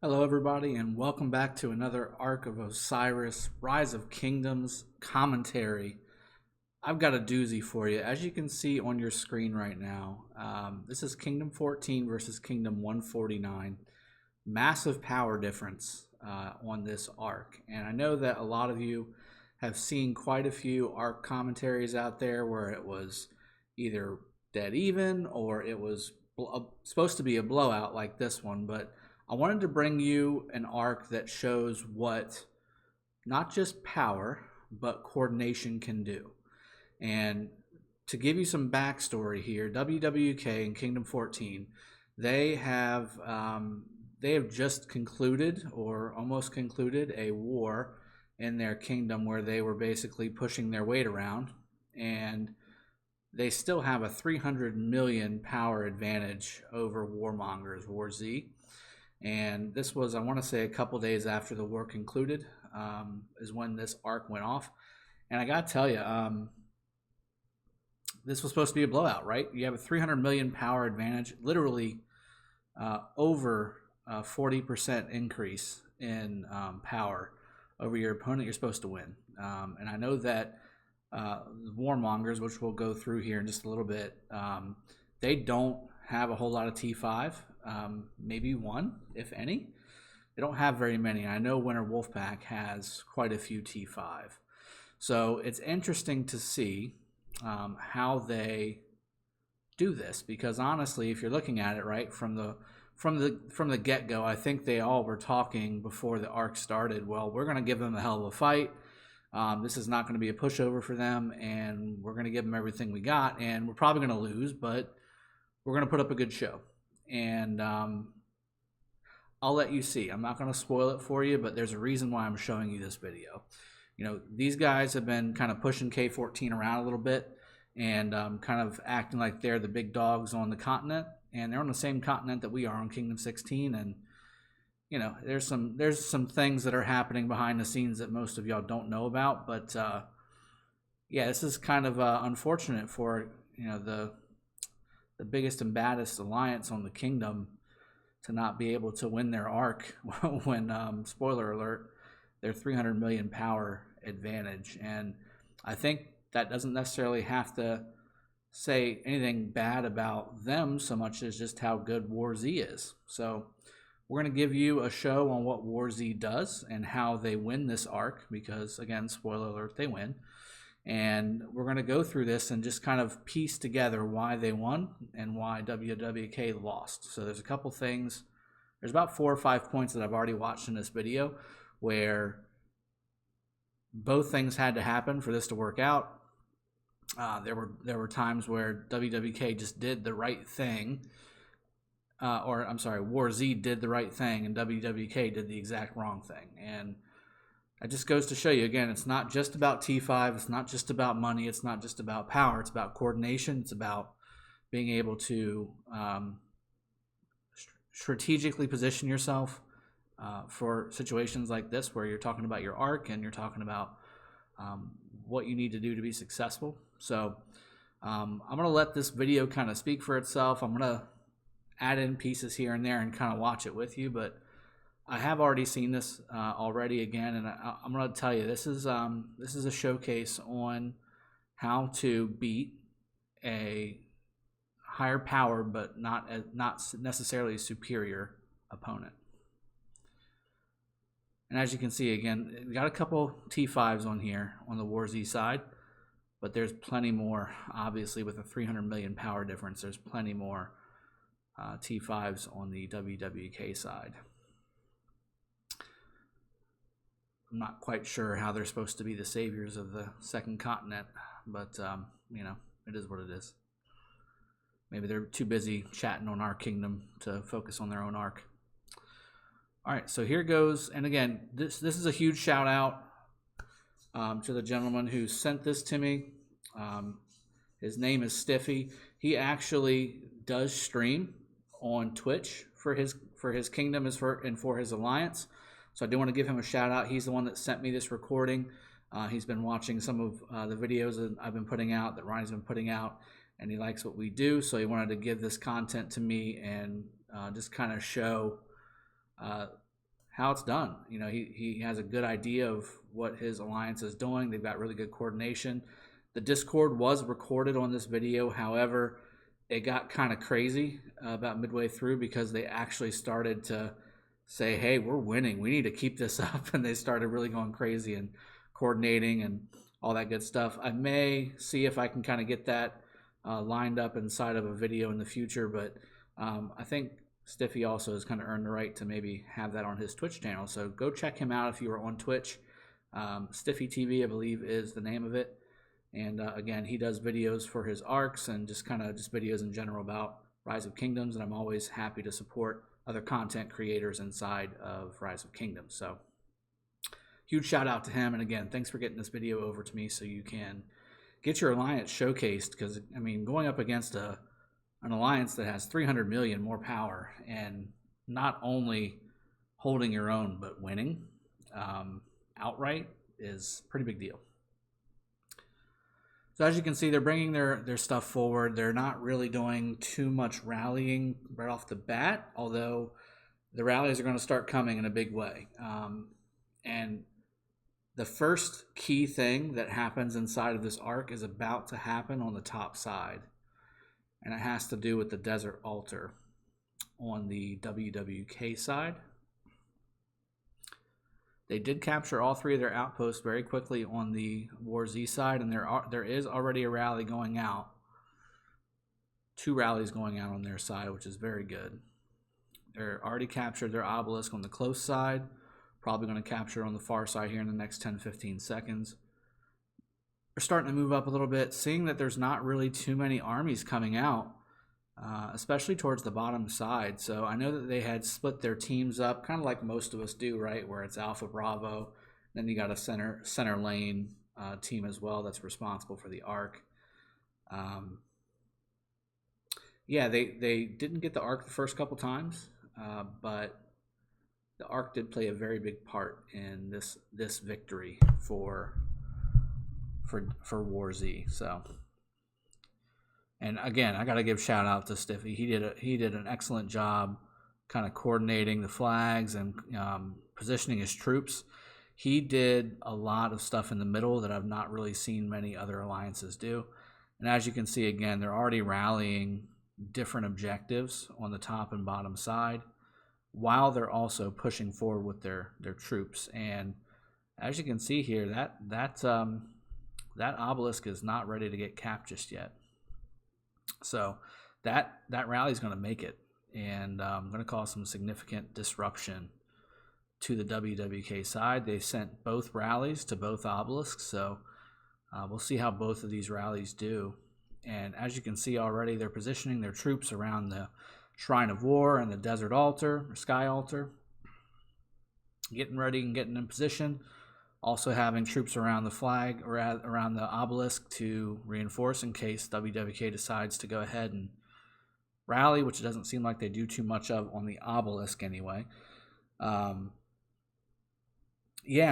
Hello, everybody, and welcome back to another Ark of Osiris Rise of Kingdoms commentary. I've got a doozy for you. As you can see on your screen right now, this is Kingdom 14 versus Kingdom 149. Massive power difference on this Ark. And I know that a lot of you have seen quite a few Ark commentaries out there where it was either dead even or it was supposed to be a blowout like this one, but I wanted to bring you an Ark that shows what not just power, but coordination can do. And to give you some backstory here, WWK and Kingdom 14, they have just concluded or almost concluded a war in their kingdom where they were basically pushing their weight around, and they still have a 300 million power advantage over warmongers, WARz. And this was, I want to say, a couple days after the war concluded, is when this arc went off. And I got to tell you, this was supposed to be a blowout, right? You have a 300 million power advantage, literally over 40% increase in power over your opponent. You're supposed to win. And I know that warmongers, which we'll go through here in just a little bit, they don't have a whole lot of T5. Maybe one, if any. They don't have very many. I know Winter Wolfpack has quite a few T5. So it's interesting to see how they do this, because honestly, if you're looking at it right from the get-go, I think they all were talking before the arc started. Well, we're going to give them a hell of a fight. This is not going to be a pushover for them, and we're going to give them everything we got, and we're probably going to lose, but we're going to put up a good show. And I'll let you see. I'm not going to spoil it for you, but there's a reason why I'm showing you this video. You know, these guys have been kind of pushing K14 around a little bit and kind of acting like they're the big dogs on the continent, and they're on the same continent that we are on Kingdom 16. And you know, there's some things that are happening behind the scenes that most of y'all don't know about. But yeah, this is kind of unfortunate for, you know, the biggest and baddest alliance on the kingdom to not be able to win their arc when, spoiler alert, their 300 million power advantage. And I think that doesn't necessarily have to say anything bad about them so much as just how good WARz is. So we're going to give you a show on what WARz does and how they win this arc, because again, spoiler alert, they win. And we're going to go through this and just kind of piece together why they won and why WWK lost. So there's a couple things. There's about 4 or 5 points that I've already watched in this video where both things had to happen for this to work out. There were times where WWK just did the right thing, or I'm sorry, WARz did the right thing and WWK did the exact wrong thing. And it just goes to show you, again, it's not just about T5, it's not just about money, it's not just about power, it's about coordination, it's about being able to strategically position yourself for situations like this where you're talking about your arc and you're talking about what you need to do to be successful. So I'm going to let this video kind of speak for itself. I'm going to add in pieces here and there and kind of watch it with you, but I have already seen this already again, and I'm going to tell you, this is a showcase on how to beat a higher power but not necessarily a superior opponent. And as you can see, again, we got a couple T5s on here on the WARz side, but there's plenty more. Obviously, with a 300 million power difference, there's plenty more T5s on the WWK side. I'm not quite sure how they're supposed to be the saviors of the second continent, but you know, it is what it is. Maybe they're too busy chatting on our kingdom to focus on their own arc. All right, so here goes. And again, this is a huge shout out to the gentleman who sent this to me. His name is Stiffi. He actually does stream on Twitch for his kingdom and for his alliance. So I do want to give him a shout out. He's the one that sent me this recording. He's been watching some of the videos that I've been putting out, that Ronnie's been putting out, and he likes what we do. So he wanted to give this content to me and just kind of show how it's done. You know, he has a good idea of what his alliance is doing. They've got really good coordination. The Discord was recorded on this video. However, it got kind of crazy about midway through because they actually started to say, hey, we're winning. We need to keep this up. And they started really going crazy and coordinating and all that good stuff. I may see if I can kind of get that lined up inside of a video in the future. But I think Stiffi also has kind of earned the right to maybe have that on his Twitch channel. So go check him out if you are on Twitch. Stiffi TV, I believe, is the name of it. And again, he does videos for his arcs and just videos in general about Rise of Kingdoms. And I'm always happy to support other content creators inside of Rise of Kingdoms. So huge shout out to him. And again, thanks for getting this video over to me so you can get your alliance showcased. Because, I mean, going up against an alliance that has 300 million more power and not only holding your own but winning outright is a pretty big deal. So as you can see, they're bringing their stuff forward. They're not really doing too much rallying right off the bat, although the rallies are going to start coming in a big way. And the first key thing that happens inside of this arc is about to happen on the top side. And it has to do with the desert altar on the WWK side. They did capture all three of their outposts very quickly on the WARz side, and there is already a rally going out. 2 rallies going out on their side, which is very good. They're already captured their obelisk on the close side. Probably going to capture on the far side here in the next 10-15 seconds. They're starting to move up a little bit, seeing that there's not really too many armies coming out, especially towards the bottom side. So I know that they had split their teams up, kind of like most of us do, right? Where it's Alpha Bravo, then you got a center lane team as well that's responsible for the Ark. Yeah, they didn't get the Ark the first couple times, but the Ark did play a very big part in this victory for WARz. So. And again, I got to give shout out to Stiffi. He did an excellent job kind of coordinating the flags and positioning his troops. He did a lot of stuff in the middle that I've not really seen many other alliances do. And as you can see, again, they're already rallying different objectives on the top and bottom side while they're also pushing forward with their troops. And as you can see here, that obelisk is not ready to get capped just yet. So that rally is going to make it, and going to cause some significant disruption to the WWK side. They sent both rallies to both obelisks, so we'll see how both of these rallies do. And as you can see already, they're positioning their troops around the Shrine of War and the Desert Altar, or Sky Altar, getting ready and getting in position. Also having troops around the flag or around the obelisk to reinforce in case WWK decides to go ahead and rally, which it doesn't seem like they do too much of on the obelisk anyway. Yeah,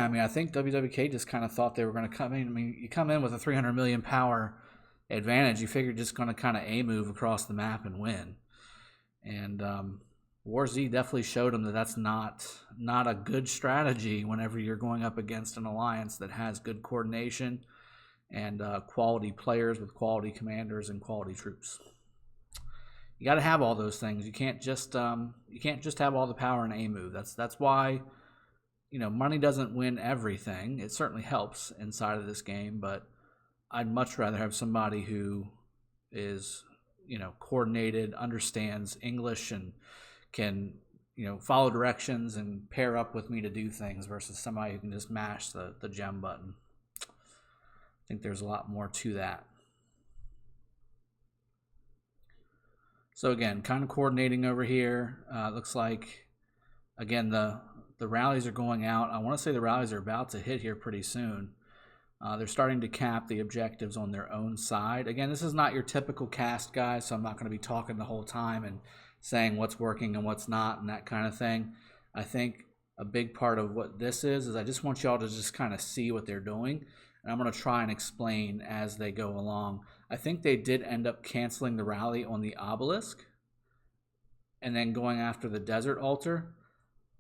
I mean, I think WWK just kind of thought they were going to come in. I mean, you come in with a 300 million power advantage, you figure just going to kind of A-move across the map and win. And WARz definitely showed them that that's not a good strategy whenever you're going up against an alliance that has good coordination and quality players with quality commanders and quality troops. You got to have all those things. You can't just have all the power in a move. That's why, you know, money doesn't win everything. It certainly helps inside of this game, but I'd much rather have somebody who is, you know, coordinated, understands English, and can, you know, follow directions and pair up with me to do things versus somebody who can just mash the gem button. I think there's a lot more to that. So again, kind of coordinating over here. Looks like, again, the rallies are going out. I want to say the rallies are about to hit here pretty soon. They're starting to cap the objectives on their own side. Again, this is not your typical cast, guys, so I'm not going to be talking the whole time and saying what's working and what's not and that kind of thing. I think a big part of what this is I just want y'all to just kind of see what they're doing, and I'm going to try and explain as they go along. I think they did end up canceling the rally on the obelisk and then going after the desert altar.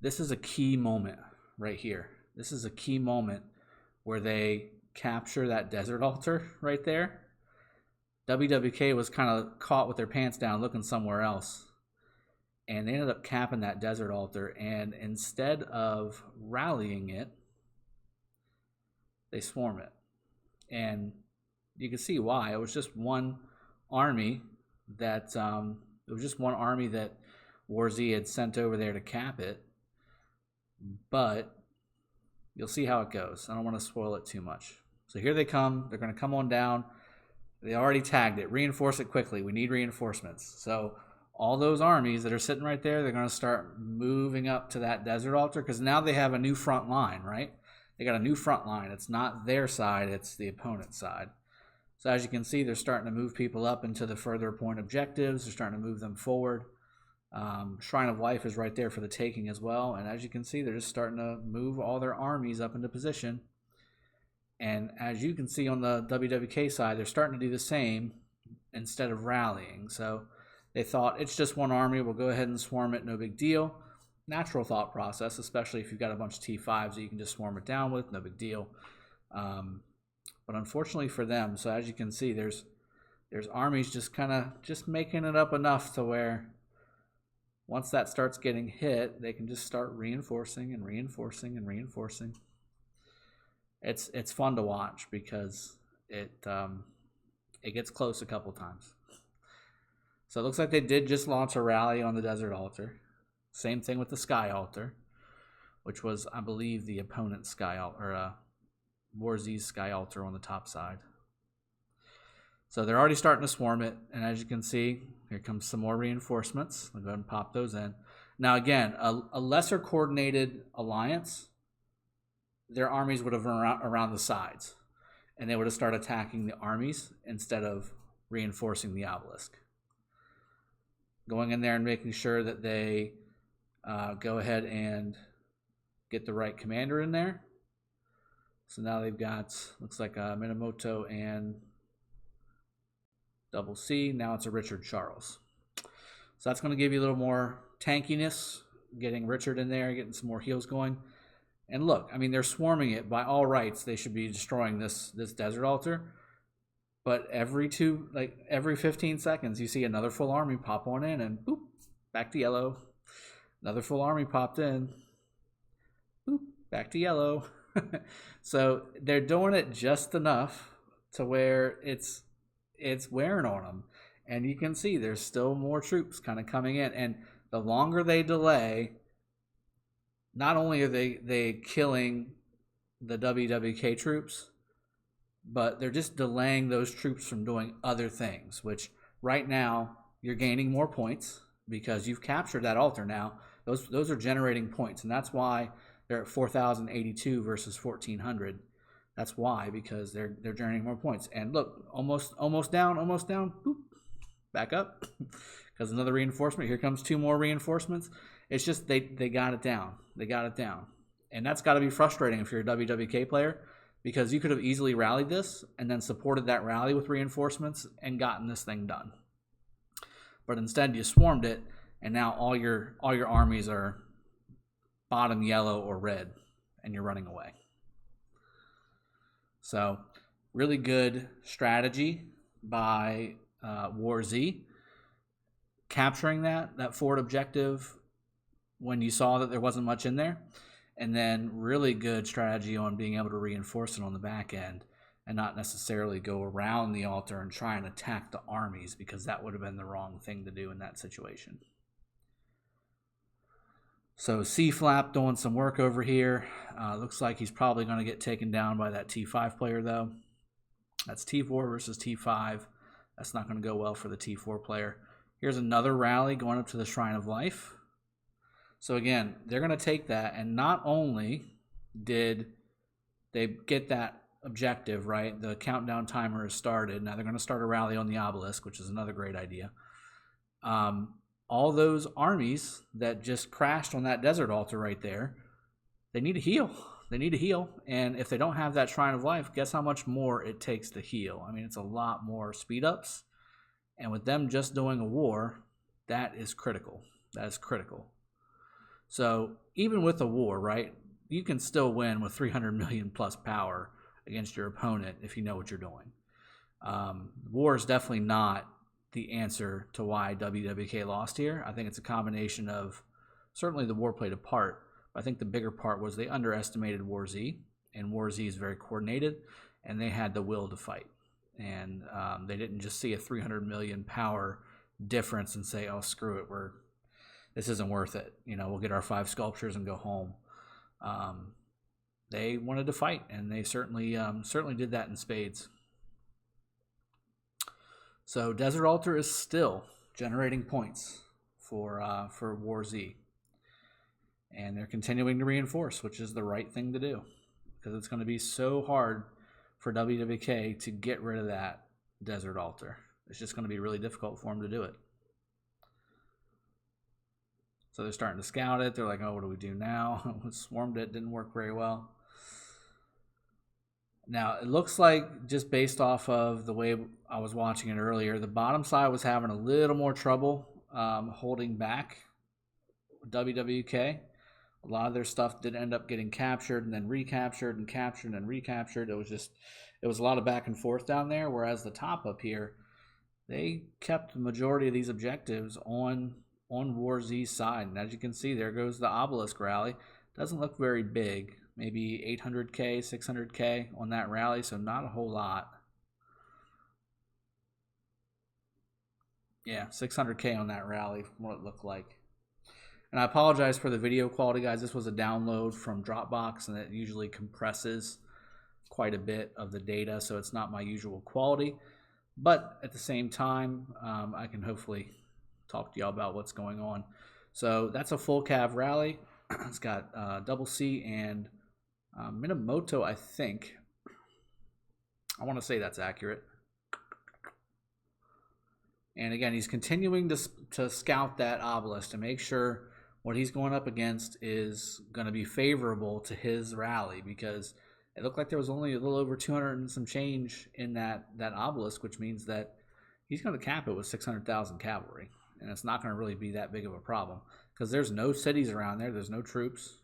this is a key moment right here. This is a key moment where they capture that desert altar right there. WWK was kind of caught with their pants down looking somewhere else, and they ended up capping that desert altar, and instead of rallying it, they swarm it. And you can see why. It was just one army that WARz had sent over there to cap it, but you'll see how it goes. I don't want to spoil it too much. So here they come. They're going to come on down. They already tagged it. Reinforce it quickly. We need reinforcements. So all those armies that are sitting right there, they're going to start moving up to that desert altar, because now they have a new front line, right? They got a new front line. It's not their side, it's the opponent's side. So as you can see, they're starting to move people up into the further point objectives. They're starting to move them forward. Shrine of Life is right there for the taking as well. And as you can see, they're just starting to move all their armies up into position. And as you can see on the WWK side, they're starting to do the same instead of rallying. So they thought, it's just one army, we'll go ahead and swarm it, no big deal. Natural thought process, especially if you've got a bunch of T5s that you can just swarm it down with, no big deal. But unfortunately for them, so as you can see, there's armies just kind of just making it up enough to where once that starts getting hit, they can just start reinforcing and reinforcing and reinforcing. It's fun to watch because it gets close a couple times. So it looks like they did just launch a rally on the desert altar. Same thing with the sky altar, which was, I believe, the opponent's sky altar, or WARZ's sky altar on the top side. So they're already starting to swarm it, and as you can see, here comes some more reinforcements. I'll go ahead and pop those in. Now again, a lesser coordinated alliance, their armies would have run around the sides, and they would have started attacking the armies instead of reinforcing the obelisk. Going in there and making sure that they go ahead and get the right commander in there. So now they've got, looks like Minamoto and Double C. Now it's a Richard Charles. So that's going to give you a little more tankiness, getting Richard in there, getting some more heals going. And look, I mean, they're swarming it. By all rights, they should be destroying this desert altar. But every 15 seconds, you see another full army pop on in, and boop, back to yellow. Another full army popped in, boop, back to yellow. So they're doing it just enough to where it's wearing on them. And you can see there's still more troops kind of coming in. And the longer they delay, not only are they killing the WWK troops, but they're just delaying those troops from doing other things, which right now you're gaining more points because you've captured that altar now. Those are generating points, and that's why they're at 4,082 versus 1,400. That's why, because they're generating more points. And look, almost down, boop, back up, because another reinforcement. Here comes two more reinforcements. It's just they got it down. They got it down, and that's got to be frustrating if you're a WWK player, because you could have easily rallied this and then supported that rally with reinforcements and gotten this thing done. But instead, you swarmed it, and now all your armies are bottom yellow or red, and you're running away. So, really good strategy by WARZ, capturing that forward objective when you saw that there wasn't much in there, and then really good strategy on being able to reinforce it on the back end and not necessarily go around the altar and try and attack the armies, because that would have been the wrong thing to do in that situation. So C-Flap doing some work over here. Looks like he's probably going to get taken down by that T5 player, though. That's T4 versus T5. That's not going to go well for the T4 player. Here's another rally going up to the Shrine of Life. So again, they're going to take that, and not only did they get that objective, right? The countdown timer has started. Now they're going to start a rally on the obelisk, which is another great idea. All those armies that just crashed on that desert altar right there, they need to heal. They need to heal. And if they don't have that Shrine of Life, guess how much more it takes to heal? I mean, it's a lot more speed ups. And with them just doing a war, that is critical. That is critical. So even with a war, right, you can still win with 300 million plus power against your opponent if you know what you're doing. War is definitely not the answer to why WWK lost here. I think it's a combination of, certainly the war played a part, but I think the bigger part was they underestimated WARz, and WARz is very coordinated, and they had the will to fight. And they didn't just see a 300 million power difference and say, oh, screw it, this isn't worth it. We'll get our 5 sculptures and go home. They wanted to fight, and they certainly did that in spades. So Desert Altar is still generating points for WARz, and they're continuing to reinforce, which is the right thing to do, because it's going to be so hard for WWK to get rid of that Desert Altar. It's just going to be really difficult for them to do it. So they're starting to scout it. They're like, oh, what do we do now? Swarmed it, didn't work very well. Now, it looks like, just based off of the way I was watching it earlier, the bottom side was having a little more trouble holding back WWK. A lot of their stuff did end up getting captured and then recaptured and captured and recaptured. It was a lot of back and forth down there, whereas the top up here, they kept the majority of these objectives on WARZ's side. And as you can see, there goes the obelisk rally. Doesn't look very big. Maybe 800K, 600K on that rally, so not a whole lot. Yeah, 600K on that rally from what it looked like. And I apologize for the video quality, guys. This was a download from Dropbox, and it usually compresses quite a bit of the data, so it's not my usual quality. But at the same time, I can hopefully talk to y'all about what's going on. So that's a full cav rally. It's got double C and Minamoto, I think. I want to say that's accurate. And again, he's continuing to scout that obelisk to make sure what he's going up against is going to be favorable to his rally, because it looked like there was only a little over 200 and some change in that obelisk, which means that he's going to cap it with 600,000 cavalry. And it's not going to really be that big of a problem, because there's no cities around there. There's no troops.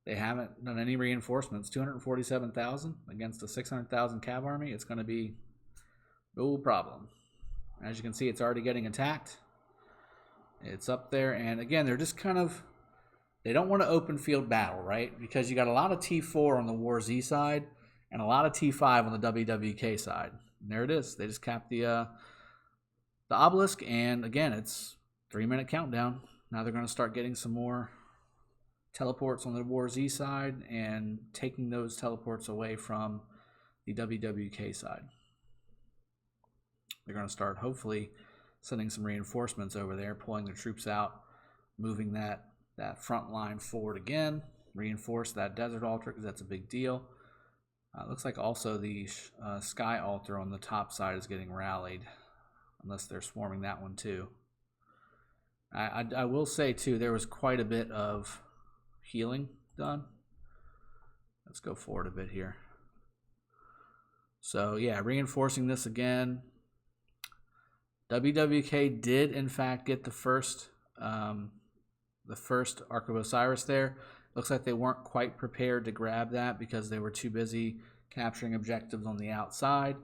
They haven't done any reinforcements. 247,000 against a 600,000 cav army. It's going to be no problem. As you can see, it's already getting attacked. It's up there. And again, they're just kind of, they don't want to open field battle, right? Because you got a lot of T4 on the WARZ side and a lot of T5 on the WWK side. And there it is. They just capped the obelisk. And again, it's 3-minute countdown. Now they're going to start getting some more teleports on the WARZ side and taking those teleports away from the WWK side. They're going to start hopefully sending some reinforcements over there, pulling their troops out, moving that front line forward again, reinforce that desert altar because that's a big deal. Looks like also the sky altar on the top side is getting rallied, unless they're swarming that one too. I will say too, there was quite a bit of healing done. Let's go forward a bit here. So yeah, reinforcing this again. WWK did in fact get the first Ark of Osiris there. Looks like they weren't quite prepared to grab that because they were too busy capturing objectives on the outside,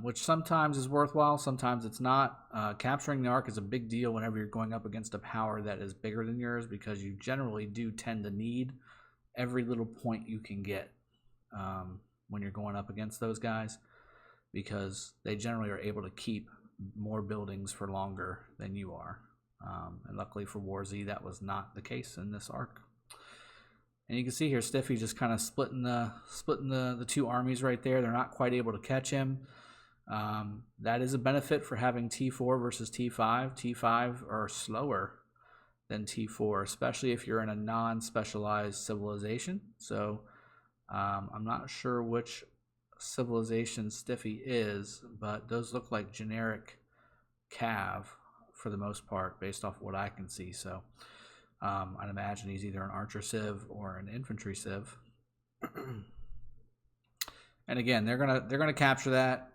which sometimes is worthwhile, sometimes it's not. Capturing the Ark is a big deal whenever you're going up against a power that is bigger than yours, because you generally do tend to need every little point you can get when you're going up against those guys, because they generally are able to keep more buildings for longer than you are. And luckily for WARZ, that was not the case in this arc. And you can see here, Stiffi just kind of splitting the two armies right there. They're not quite able to catch him. That is a benefit for having T4 versus T5. T5 are slower than T4, especially if you're in a non-specialized civilization. So I'm not sure which civilization Stiffi is, but those look like generic cav for the most part, based off what I can see. So I'd imagine he's either an archer civ or an infantry civ. And again, they're gonna capture that.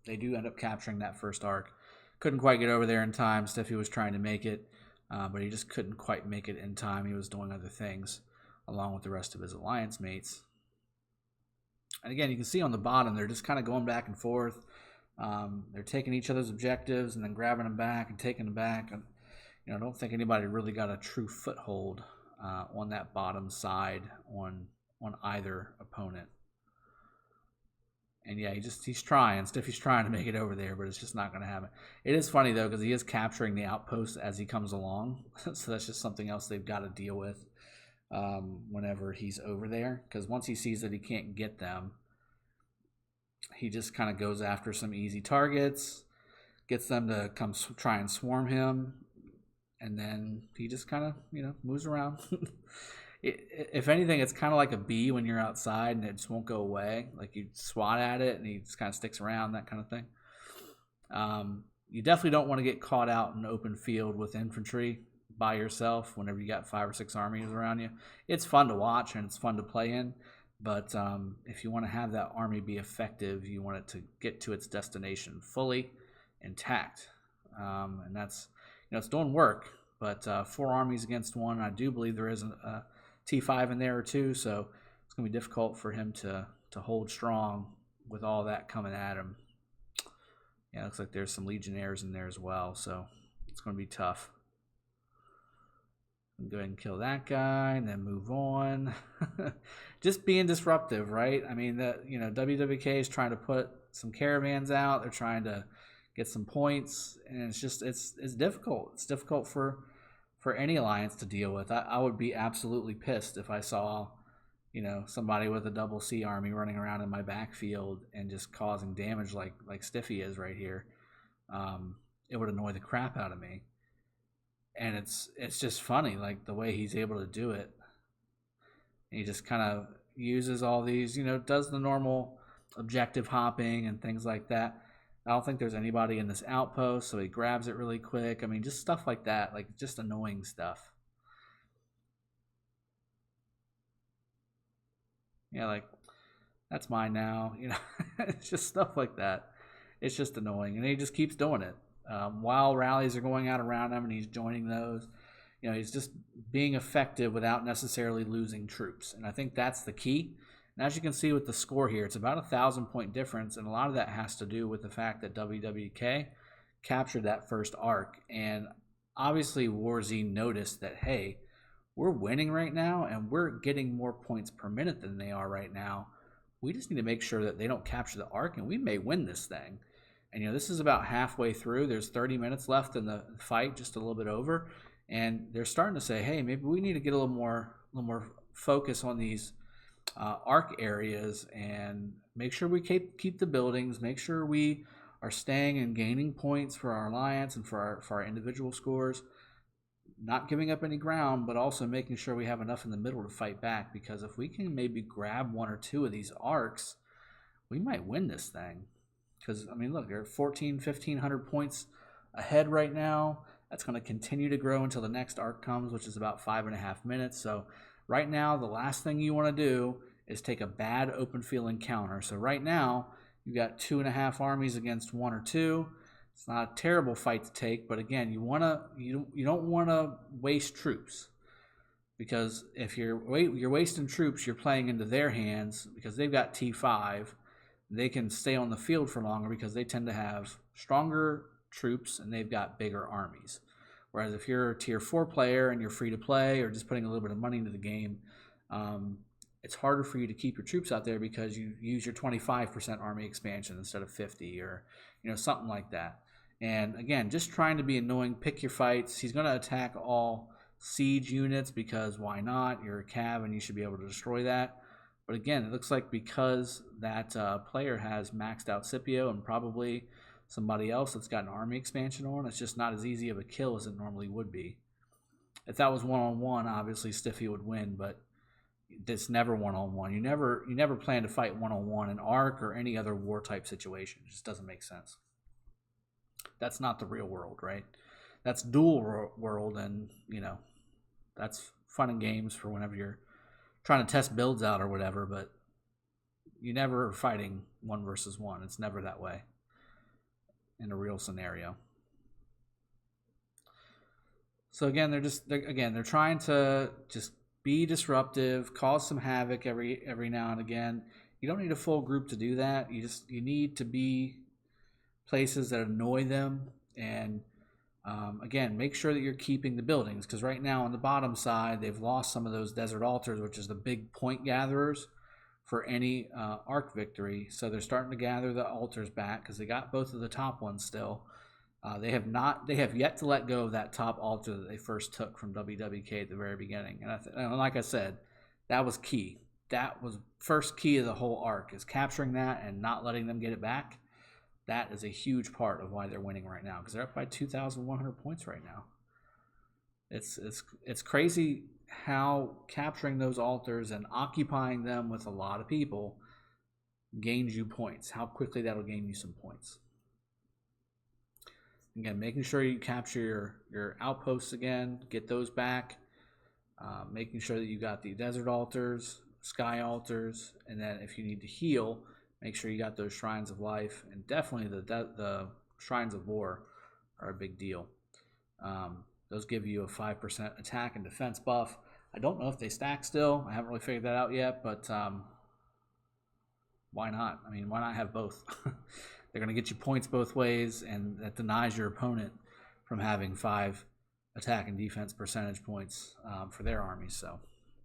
They do end up capturing that first arc. Couldn't quite get over there in time. Stiffi was trying to make it. but he just couldn't quite make it in time. He was doing other things along with the rest of his alliance mates. And again, you can see on the bottom, they're just kind of going back and forth. They're taking each other's objectives and then grabbing them back and taking them back. And I don't think anybody really got a true foothold on that bottom side on either opponent. And yeah, he's trying. Stiffy's trying to make it over there, but it's just not going to happen. It is funny though, because he is capturing the outposts as he comes along, so that's just something else they've got to deal with whenever he's over there. Because once he sees that he can't get them, he just kind of goes after some easy targets, gets them to come try and swarm him, and then he just kind of moves around. If anything, it's kind of like a bee when you're outside and it just won't go away. Like you swat at it and he just kind of sticks around, that kind of thing. You definitely don't want to get caught out in open field with infantry by yourself whenever you got 5 or 6 armies around you. It's fun to watch and it's fun to play in, but if you want to have that army be effective, you want it to get to its destination fully intact. And that's, it's doing work, but 4 armies against 1, I do believe there is a T5 in there or 2, so it's going to be difficult for him to hold strong with all that coming at him. Yeah, looks like there's some legionnaires in there as well, so it's going to be tough. Go ahead and kill that guy and then move on. Just being disruptive, right? I mean, WWK is trying to put some caravans out. They're trying to get some points, and it's difficult. It's difficult for any alliance to deal with. I would be absolutely pissed if I saw, somebody with a double C army running around in my backfield and just causing damage like Stiffi is right here. It would annoy the crap out of me. And it's just funny, like the way he's able to do it. And he just kind of uses all these, does the normal objective hopping and things like that. I don't think there's anybody in this outpost, so he grabs it really quick. I mean, just stuff like that, like just annoying stuff. Yeah, like, that's mine now. It's just stuff like that. It's just annoying, and he just keeps doing it. While rallies are going out around him and he's joining those, he's just being effective without necessarily losing troops. And I think that's the key. And as you can see with the score here, it's about 1,000-point difference, and a lot of that has to do with the fact that WWK captured that first arc. And obviously WARz noticed that, hey, we're winning right now and we're getting more points per minute than they are right now. We just need to make sure that they don't capture the arc and we may win this thing. And this is about halfway through. There's 30 minutes left in the fight, just a little bit over, and they're starting to say, hey, maybe we need to get a little more focus on these arc areas and make sure we keep the buildings, make sure we are staying and gaining points for our alliance and for our individual scores, not giving up any ground, but also making sure we have enough in the middle to fight back, because if we can maybe grab 1 or 2 of these arcs, we might win this thing. Because, I mean, look, they're 1,500 points ahead right now. That's going to continue to grow until the next arc comes, which is about 5.5 minutes. So right now, the last thing you want to do is take a bad open field encounter. So right now, you got 2.5 armies against 1 or 2. It's not a terrible fight to take, but again, you don't want to waste troops, because if you're wasting troops, you're playing into their hands, because they've got T5. They can stay on the field for longer because they tend to have stronger troops and they've got bigger armies. Whereas if you're a tier 4 player and you're free to play or just putting a little bit of money into the game, it's harder for you to keep your troops out there because you use your 25% army expansion instead of 50 or something like that. And again, just trying to be annoying, pick your fights. He's going to attack all siege units because why not? You're a cav and you should be able to destroy that. But again, it looks like because that player has maxed out Scipio and probably somebody else that's got an army expansion on, it's just not as easy of a kill as it normally would be. If that was one-on-one, obviously Stiffi would win, but it's never one-on-one. You never plan to fight one-on-one in Ark or any other war-type situation. It just doesn't make sense. That's not the real world, right? That's dual world, and, that's fun and games for whenever you're trying to test builds out or whatever, but you never are fighting 1 versus 1. It's never that way in a real scenario. So again, they're trying to just be disruptive, cause some havoc every now and again. You don't need a full group to do that. You need to be places that annoy them, and again, make sure that you're keeping the buildings, because right now on the bottom side they've lost some of those desert altars, which is the big point gatherers for any Ark victory. So they're starting to gather the altars back because they got both of the top ones still. They have yet to let go of that top altar that they first took from WWK at the very beginning. And like I said, that was key. That was first key of the whole arc, is capturing that and not letting them get it back. That is a huge part of why they're winning right now, because they're up by 2,100 points right now. It's crazy how capturing those altars and occupying them with a lot of people gains you points. How quickly that'll gain you some points. Again, making sure you capture your outposts again, get those back. Making sure that you got the desert altars, sky altars, and then if you need to heal, make sure you got those shrines of life, and definitely the shrines of war are a big deal. Those give you a 5% attack and defense buff. I don't know if they stack still. I haven't really figured that out yet, but why not? I mean, why not have both? They're going to get you points both ways, and that denies your opponent from having 5 attack and defense percentage points for their armies. So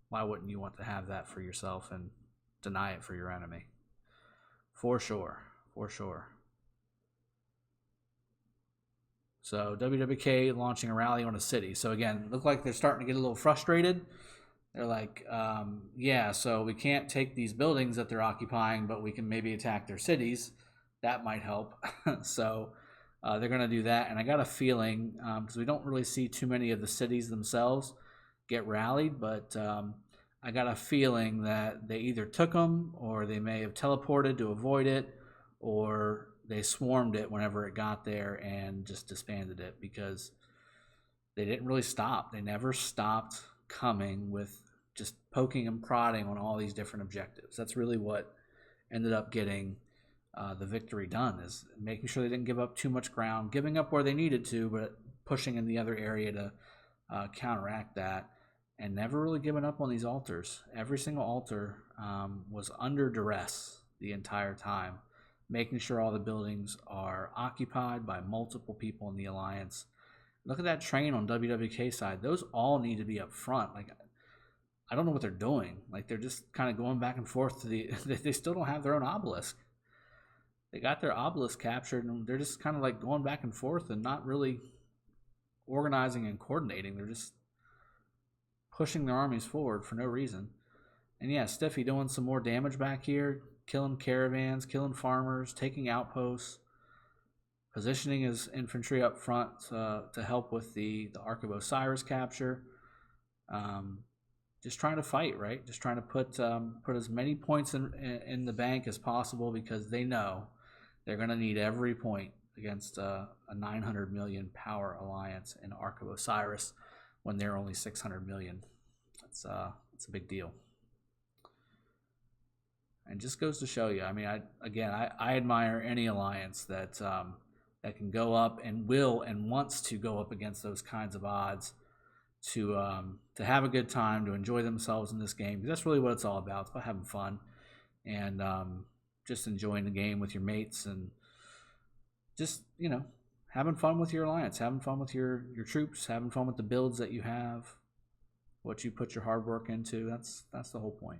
why wouldn't you want to have that for yourself and deny it for your enemy? For sure. For sure. So WWK launching a rally on a city. So again, look like they're starting to get a little frustrated. They're like, yeah, so we can't take these buildings that they're occupying, but we can maybe attack their cities. That might help. So they're going to do that. And I got a feeling, because we don't really see too many of the cities themselves get rallied, but I got a feeling that they either took them, or they may have teleported to avoid it, or they swarmed it whenever it got there and just disbanded it, because they didn't really stop. They never stopped coming with just poking and prodding on all these different objectives. That's really what ended up getting the victory done, is making sure they didn't give up too much ground, giving up where they needed to, but pushing in the other area to counteract that, and never really giving up on these altars. Every single altar was under duress the entire time, making sure all the buildings are occupied by multiple people in the alliance. Look at that train on WWK side. Those all need to be up front. Like, I don't know what they're doing. Like, they're just kind of going back and forth to the... They still don't have their own obelisk. They got their obelisk captured, and they're just kind of like going back and forth and not really organizing and coordinating. They're just pushing their armies forward for no reason. And yeah, Stiffi doing some more damage back here, killing caravans, killing farmers, taking outposts, positioning his infantry up front to help with the Ark of Osiris capture. Just trying to fight, right? Just trying to put as many points in the bank as possible, because they know they're going to need every point against a 900 million power alliance in Ark of Osiris when they're only 600 million. It's a big deal. And just goes to show you, I mean, I admire any alliance that can go up and will and wants to go up against those kinds of odds to have a good time, to enjoy themselves in this game. That's really what it's all about. It's about having fun and just enjoying the game with your mates, and just, you know, having fun with your alliance, having fun with your troops, having fun with the builds that you have, what you put your hard work into. That's the whole point.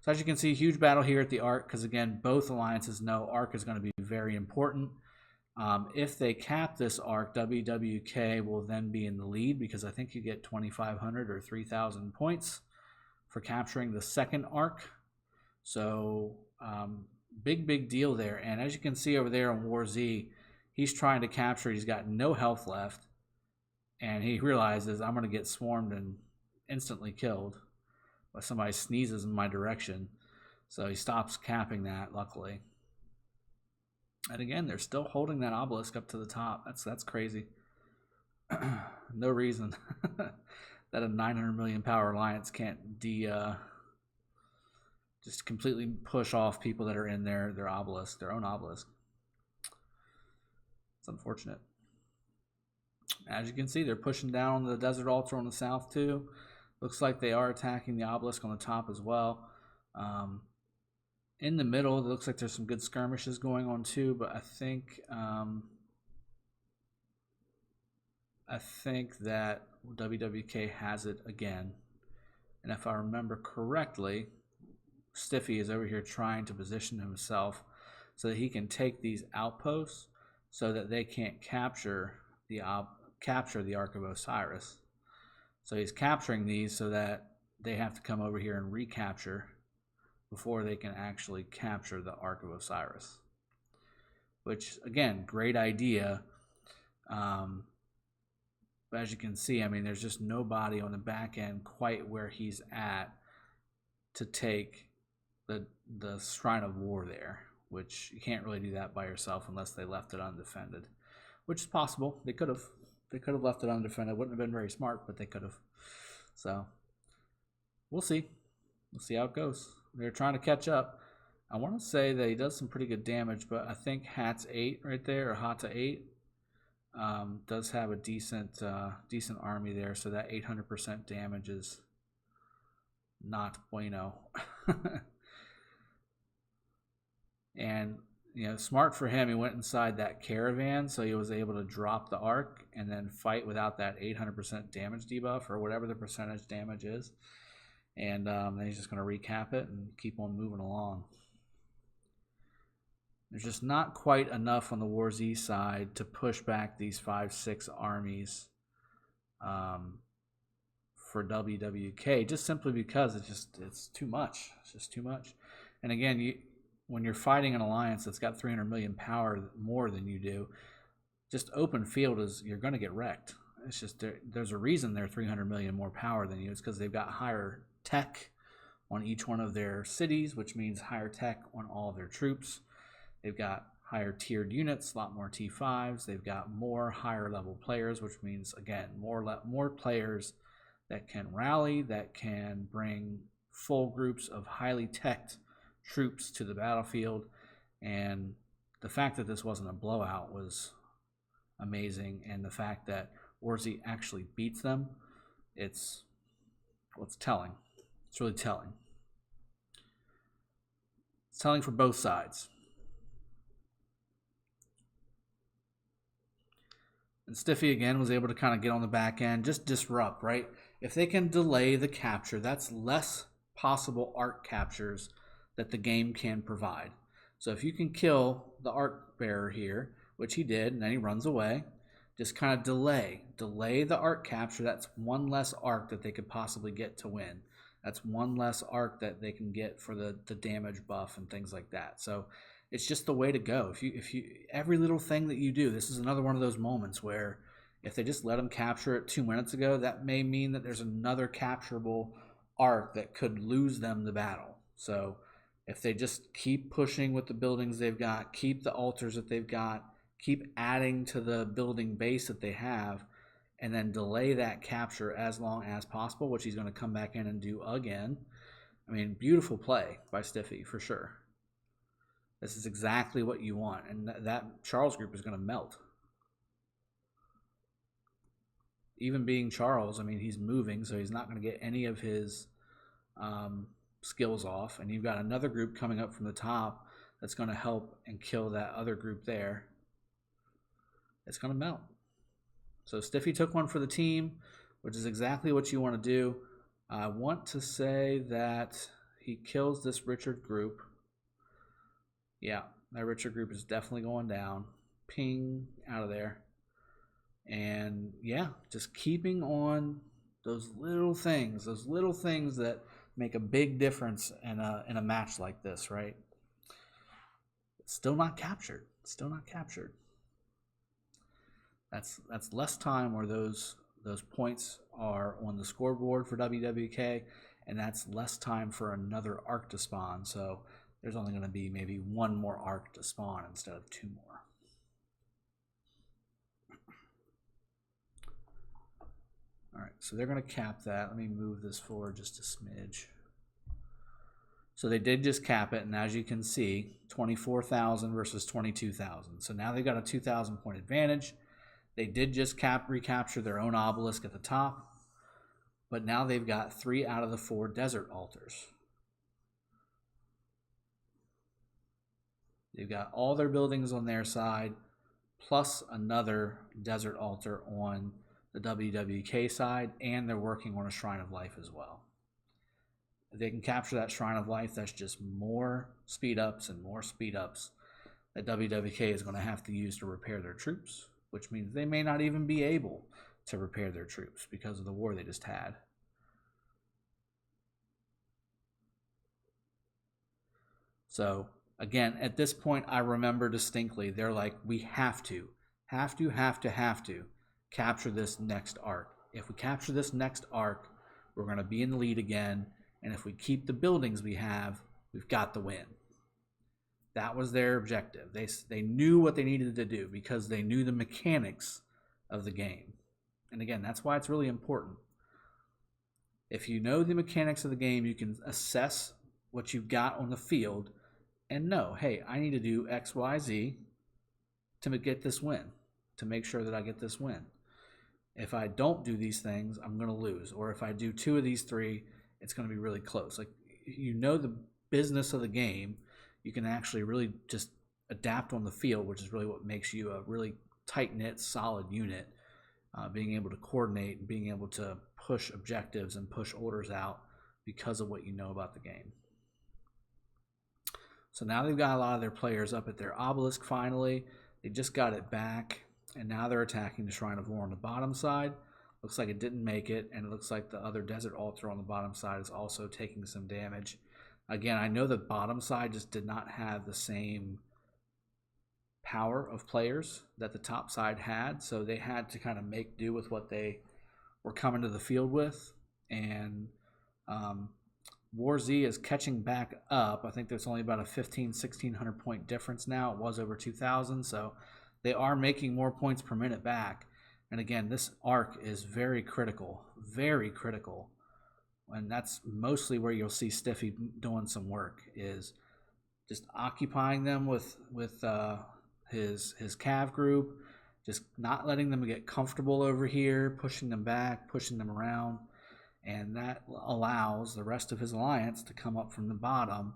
So as you can see, huge battle here at the Ark, because again, both alliances know Ark is going to be very important. If they cap this Ark, WWK will then be in the lead, because I think you get 2,500 or 3,000 points for capturing the second Ark. So big deal there. And as you can see over there on WARz, he's trying to capture. He's got no health left, and he realizes, I'm going to get swarmed and instantly killed by somebody sneezes in my direction. So he stops capping that, luckily. And again, they're still holding that obelisk up to the top. That's crazy. No reason that a 900 million power alliance can't just completely push off people that are in their obelisk, their own obelisk. It's unfortunate. As you can see, they're pushing down the desert altar on the south too. Looks like they are attacking the obelisk on the top as well. In the middle, it looks like there's some good skirmishes going on too, but I think that WWK has it again. And if I remember correctly, Stiffi is over here trying to position himself so that he can take these outposts so that they can't capture the Ark of Osiris. So he's capturing these so that they have to come over here and recapture before they can actually capture the Ark of Osiris. Which, again, great idea. But as you can see, I mean, there's just nobody on the back end quite where he's at to take the Shrine of War there, which you can't really do that by yourself unless they left it undefended, which is possible. They could have left it undefended. Wouldn't have been very smart, but they could have. So we'll see. We'll see how it goes. They're trying to catch up. I want to say that he does some pretty good damage, but I think Hat's 8 right there, or Hata 8, does have a decent army there, so that 800% damage is not bueno. And, you know, smart for him, he went inside that caravan, so he was able to drop the Ark and then fight without that 800% damage debuff, or whatever the percentage damage is. And then he's just going to recap it and keep on moving along. There's just not quite enough on the WARz side to push back these 5-6 armies for WWK, just simply because it's too much. It's just too much. And again, when you're fighting an alliance that's got 300 million power more than you do, just open field you're going to get wrecked. It's just there's a reason they're 300 million more power than you. It's because they've got higher tech on each one of their cities, which means higher tech on all of their troops. They've got higher tiered units, a lot more T5s. They've got more higher level players, which means, again, more players that can rally, that can bring full groups of highly teched troops to the battlefield. And the fact that this wasn't a blowout was amazing. And the fact that WARz actually beats them, it's telling. It's really telling. It's telling for both sides. And Stiffi, again, was able to kind of get on the back end, just disrupt, right? If they can delay the capture, that's less possible Ark captures that the game can provide. So if you can kill the Ark bearer here, which he did, and then he runs away, just kind of delay the Ark capture. That's one less Ark that they could possibly get to win. That's one less Ark that they can get for the damage buff and things like that. So it's just the way to go. If you every little thing that you do, this is another one of those moments where if they just let them capture it 2 minutes ago, that may mean that there's another capturable Ark that could lose them the battle. So if they just keep pushing with the buildings they've got, keep the altars that they've got, keep adding to the building base that they have, and then delay that capture as long as possible, which he's going to come back in and do again. I mean, beautiful play by Stiffi, for sure. This is exactly what you want, and that Charles group is going to melt. Even being Charles, I mean, he's moving, so he's not going to get any of his skills off, and you've got another group coming up from the top that's going to help and kill that other group there. It's going to melt. So Stiffi took one for the team, which is exactly what you want to do. I want to say that he kills this Richard group. Yeah, that Richard group is definitely going down. Ping, out of there. And yeah, just keeping on those little things that make a big difference in a match like this, right? It's still not captured. Still not captured. That's less time where those points are on the scoreboard for WWK, and that's less time for another Ark to spawn. So there's only going to be maybe one more Ark to spawn instead of 2 more. All right, so they're going to cap that. Let me move this forward just a smidge. So they did just cap it, and as you can see, 24,000 versus 22,000. So now they've got a 2,000 point advantage. They did just recapture their own obelisk at the top, but now they've got 3 out of the 4 desert altars. They've got all their buildings on their side, plus another desert altar on the WWK side, and they're working on a Shrine of Life as well. If they can capture that Shrine of Life, that's just more speed ups and more speed ups that WWK is going to have to use to repair their troops, which means they may not even be able to repair their troops because of the war they just had. So again, at this point, I remember distinctly, they're like, we have to capture this next arc. If we capture this next arc, we're going to be in the lead again. And if we keep the buildings we have, we've got the win. That was their objective. They knew what they needed to do because they knew the mechanics of the game. And again, that's why it's really important. If you know the mechanics of the game, you can assess what you've got on the field and know, hey, I need to do X, Y, Z to get this win, to make sure that I get this win. If I don't do these things, I'm going to lose. Or if I do 2 of these 3, it's going to be really close. Like, you know the business of the game, you can actually really just adapt on the field, which is really what makes you a really tight-knit, solid unit, being able to coordinate and being able to push objectives and push orders out because of what you know about the game. So now they've got a lot of their players up at their obelisk finally. They just got it back, and now they're attacking the Shrine of War on the bottom side. Looks like it didn't make it, and it looks like the other desert altar on the bottom side is also taking some damage. Again, I know the bottom side just did not have the same power of players that the top side had, so they had to kind of make do with what they were coming to the field with. And WARz is catching back up. I think there's only about a 1,600 point difference now. It was over 2,000, so they are making more points per minute back. And again, this arc is very critical, and that's mostly where you'll see Stiffi doing some work, is just occupying them with his cav group, just not letting them get comfortable over here, pushing them back, pushing them around, and that allows the rest of his alliance to come up from the bottom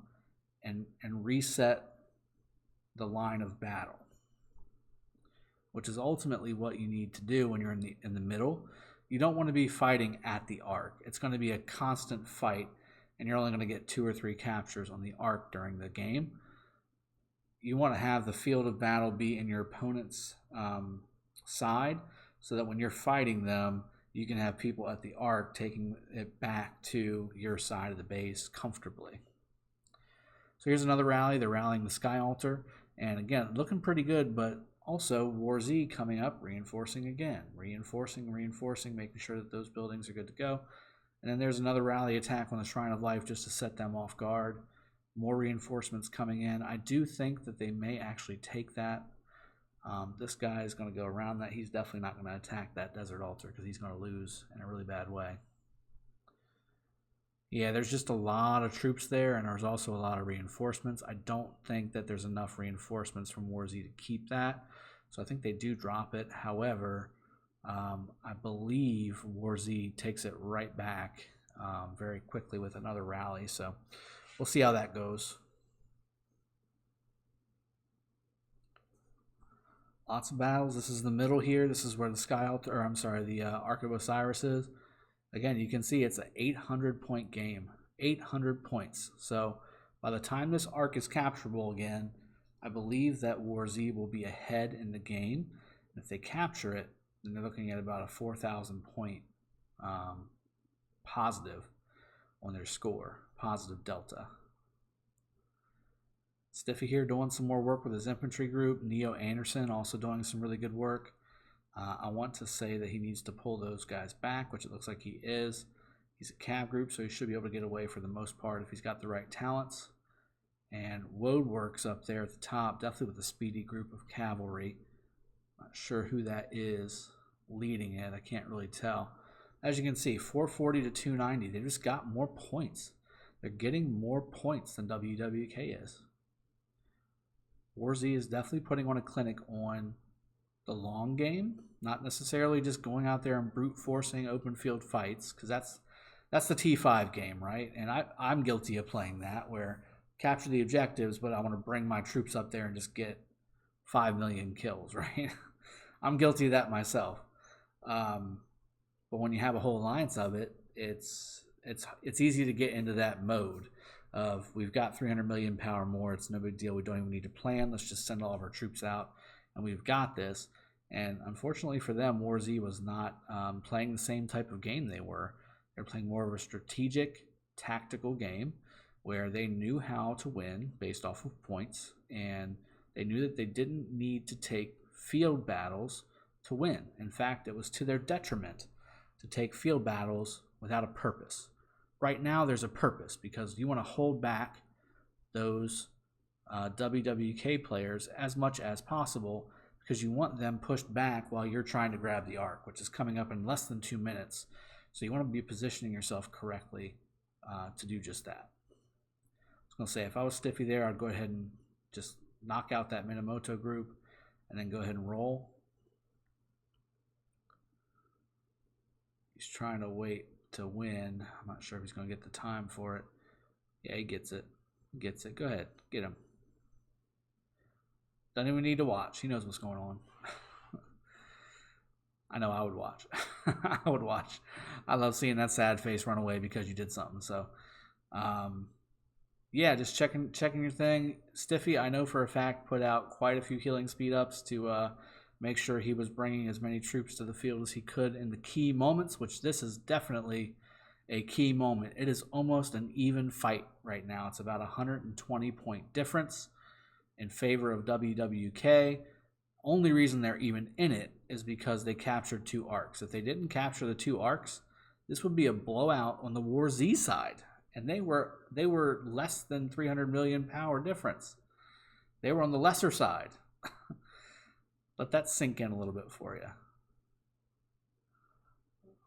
and reset the line of battle, which is ultimately what you need to do when you're in the middle. You don't want to be fighting at the arc. It's going to be a constant fight, and you're only going to get 2 or 3 captures on the arc during the game. You want to have the field of battle be in your opponent's side, so that when you're fighting them, you can have people at the arc taking it back to your side of the base comfortably. So here's another rally. They're rallying the Sky Altar, and again, looking pretty good, but also WARz coming up, reinforcing again, reinforcing, making sure that those buildings are good to go. And then there's another rally attack on the Shrine of Life just to set them off guard. More reinforcements coming in. I do think that they may actually take that. This guy is going to go around that. He's definitely not going to attack that desert altar because he's going to lose in a really bad way. Yeah, there's just a lot of troops there, and there's also a lot of reinforcements. I don't think that there's enough reinforcements from WARz to keep that, so I think they do drop it. However, I believe WARz takes it right back very quickly with another rally, so we'll see how that goes. Lots of battles. This is the middle here. This is where the Sky Altar, or I'm sorry, the Ark of Osiris is. Again, you can see it's an 800-point game. 800 points. So by the time this arc is capturable again, I believe that WARz will be ahead in the game. If they capture it, then they're looking at about a 4,000 point positive on their score, positive delta. Stiffi here doing some more work with his infantry group. Neo Anderson also doing some really good work. I want to say that he needs to pull those guys back, which it looks like he is. He's a cav group, so he should be able to get away for the most part if he's got the right talents. And WARz up there at the top, definitely with a speedy group of cavalry. Not sure who that is leading it. I can't really tell. As you can see, 440 to 290. They just got more points. They're getting more points than WWK is. WARz is definitely putting on a clinic on the long game, not necessarily just going out there and brute forcing open field fights, because that's the T5 game, right? And I'm guilty of playing that, where capture the objectives, but I want to bring my troops up there and just get 5 million kills, right? I'm guilty of that myself. But when you have a whole alliance of it, it's easy to get into that mode of, we've got 300 million power more, it's no big deal, we don't even need to plan, let's just send all of our troops out and we've got this. And unfortunately for them, WARz was not playing the same type of game they were. They're playing more of a strategic, tactical game where they knew how to win based off of points, and they knew that they didn't need to take field battles to win. In fact, it was to their detriment to take field battles without a purpose. Right now, there's a purpose, because you want to hold back those WWK players as much as possible, because you want them pushed back while you're trying to grab the Ark, which is coming up in less than 2 minutes. So you want to be positioning yourself correctly to do just that. I was going to say, if I was Stiffi there, I'd go ahead and just knock out that Minamoto group and then go ahead and roll. He's trying to wait to win. I'm not sure if he's going to get the time for it. Yeah, he gets it. Gets it. Go ahead. Get him. Doesn't even need to watch. He knows what's going on. I know I would watch. I would watch. I love seeing that sad face run away because you did something. So, yeah, just checking your thing. Stiffi, I know for a fact, put out quite a few healing speed ups to make sure he was bringing as many troops to the field as he could in the key moments, which this is definitely a key moment. It is almost an even fight right now. It's about 120 point difference in favor of WWK. Only reason they're even in it is because they captured 2 arcs. If they didn't capture the 2 arcs, this would be a blowout on the WARz side. And they were less than 300 million power difference. They were on the lesser side. Let that sink in a little bit for you.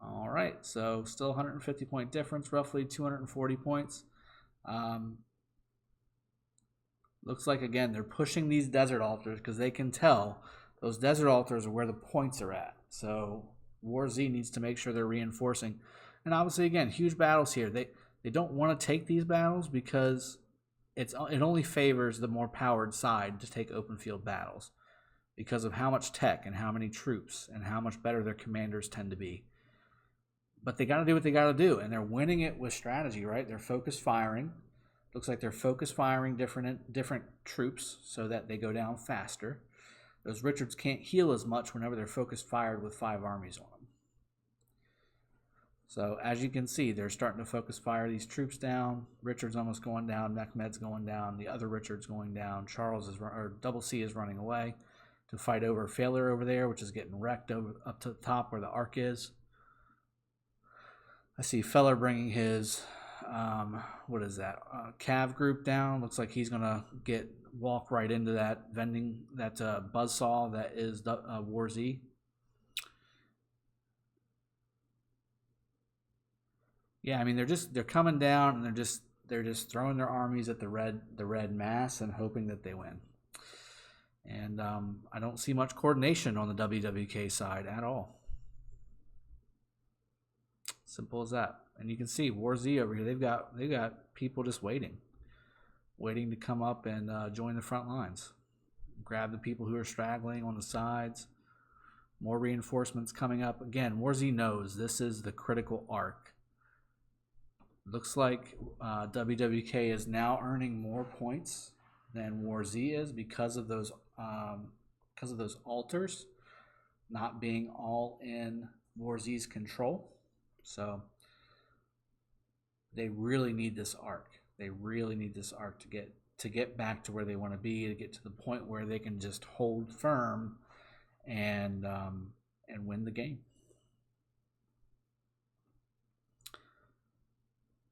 All right, so still 150 point difference, roughly 240 points. Looks like, again, they're pushing these desert altars because they can tell those desert altars are where the points are at. So WARz needs to make sure they're reinforcing. And obviously, again, huge battles here. They don't want to take these battles because it only favors the more powered side to take open field battles because of how much tech and how many troops and how much better their commanders tend to be. But they got to do what they got to do, and they're winning it with strategy, right? They're focus firing. Looks like they're focus firing different troops so that they go down faster. Those Richards can't heal as much whenever they're focus fired with 5 armies on them. So as you can see, they're starting to focus fire these troops down. Richard's almost going down. Mehmed's going down. The other Richard's going down. Double C is running away to fight over Failure over there, which is getting wrecked up to the top where the Ark is. I see Feller bringing his what is that? Cav group down. Looks like he's gonna walk right into that buzzsaw that is the WARz. Yeah, I mean they're coming down and they're just throwing their armies at the red mass and hoping that they win. And I don't see much coordination on the WWK side at all. Simple as that. And you can see WARz over here. They've got people just waiting to come up and join the front lines. Grab the people who are straggling on the sides. More reinforcements coming up. Again, WARz knows this is the critical arc. Looks like WWK is now earning more points than WARz is because of those altars not being all in WARZ's control. So they really need this arc. They really need this arc to get back to where they want to be, to get to the point where they can just hold firm and win the game.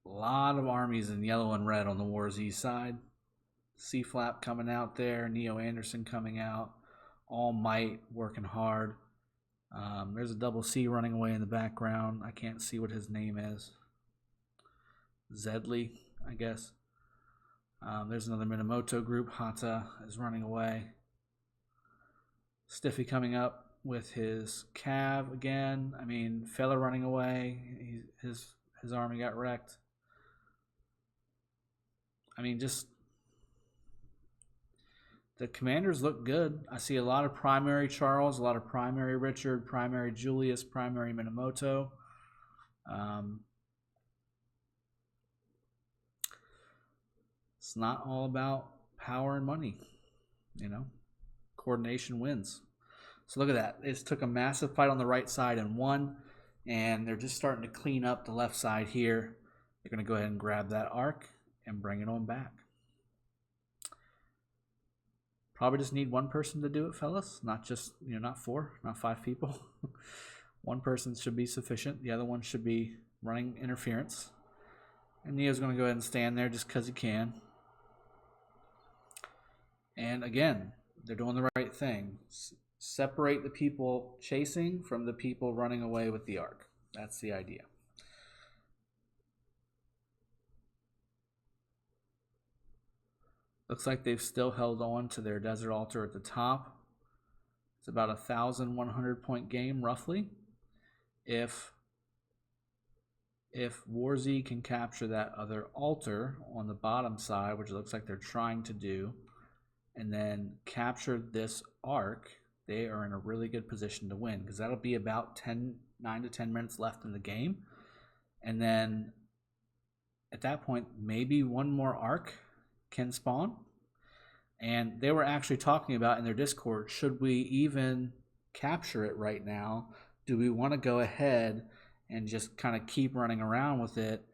A lot of armies in yellow and red on the WARz side. C-Flap coming out there, Neo Anderson coming out, All Might working hard. There's a double C running away in the background. I can't see what his name is. Zedley, I guess. There's another Minamoto group. Hata is running away. Stiffi coming up with his cav again. I mean, Feller running away. His army got wrecked. I mean, just the commanders look good. I see a lot of primary Charles, a lot of primary Richard, primary Julius, primary Minamoto. It's not all about power and money, you know. Coordination wins. So look at that. It took a massive fight on the right side and won, and they're just starting to clean up the left side here. They're going to go ahead and grab that arc and bring it on back. Probably just need one person to do it, fellas. Not just, not 4, not 5 people. One person should be sufficient. The other one should be running interference. And Neo's going to go ahead and stand there just because he can. And again, they're doing the right thing. Separate the people chasing from the people running away with the arc. That's the idea. Looks like they've still held on to their desert altar at the top. It's about a 1,100 point game, roughly. If WARz can capture that other altar on the bottom side, which it looks like they're trying to do, and then capture this arc, they are in a really good position to win, because that'll be about 9 to 10 minutes left in the game. And then at that point, maybe one more arc can spawn. And they were actually talking about in their Discord, should we even capture it right now? Do we want to go ahead and just kind of keep running around with it,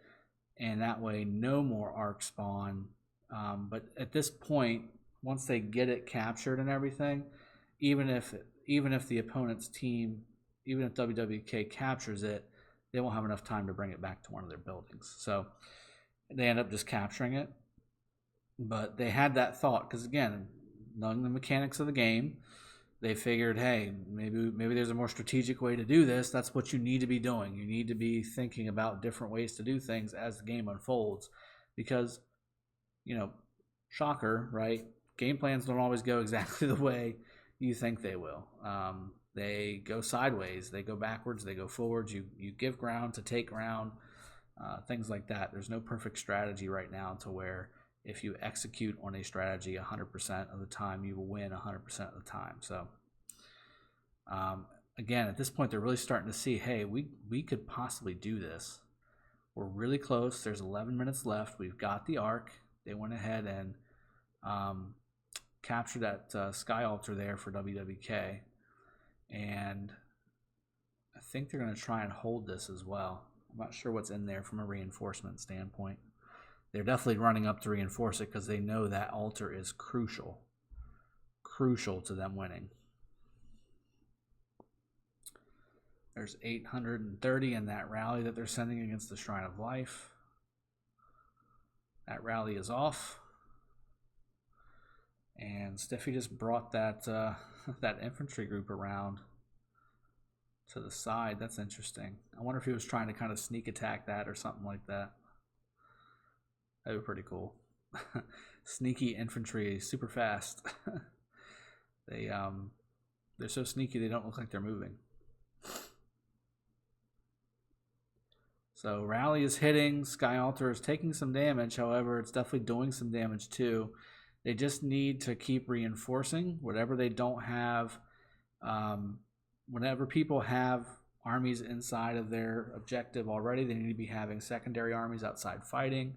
and that way no more arc spawn? But at this point, once they get it captured and everything, even if the opponent's team, even if WWK captures it, they won't have enough time to bring it back to one of their buildings. So they end up just capturing it. But they had that thought, because again, knowing the mechanics of the game, they figured, hey, maybe there's a more strategic way to do this. That's what you need to be doing. You need to be thinking about different ways to do things as the game unfolds, because, shocker, right? Game plans don't always go exactly the way you think they will. They go sideways, they go backwards, they go forwards. You give ground to take ground, things like that. There's no perfect strategy right now to where if you execute on a strategy 100% of the time, you will win 100% of the time. So, again, at this point, they're really starting to see, hey, we could possibly do this. We're really close. There's 11 minutes left. We've got the arc. They went ahead and captured that sky altar there for WWK. And I think they're going to try and hold this as well. I'm not sure what's in there from a reinforcement standpoint. They're definitely running up to reinforce it because they know that altar is crucial to them winning. There's 830 in that rally that they're sending against the Shrine of Life. That rally is off. And Stiffi just brought that that infantry group around to the side. That's interesting. I wonder if he was trying to kind of sneak attack that or something like that. That would be pretty cool. Sneaky infantry, super fast. They're so sneaky they don't look like they're moving. So rally is hitting. Sky Altar is taking some damage. However, it's definitely doing some damage too. They just need to keep reinforcing whatever they don't have. Whenever people have armies inside of their objective already, they need to be having secondary armies outside fighting,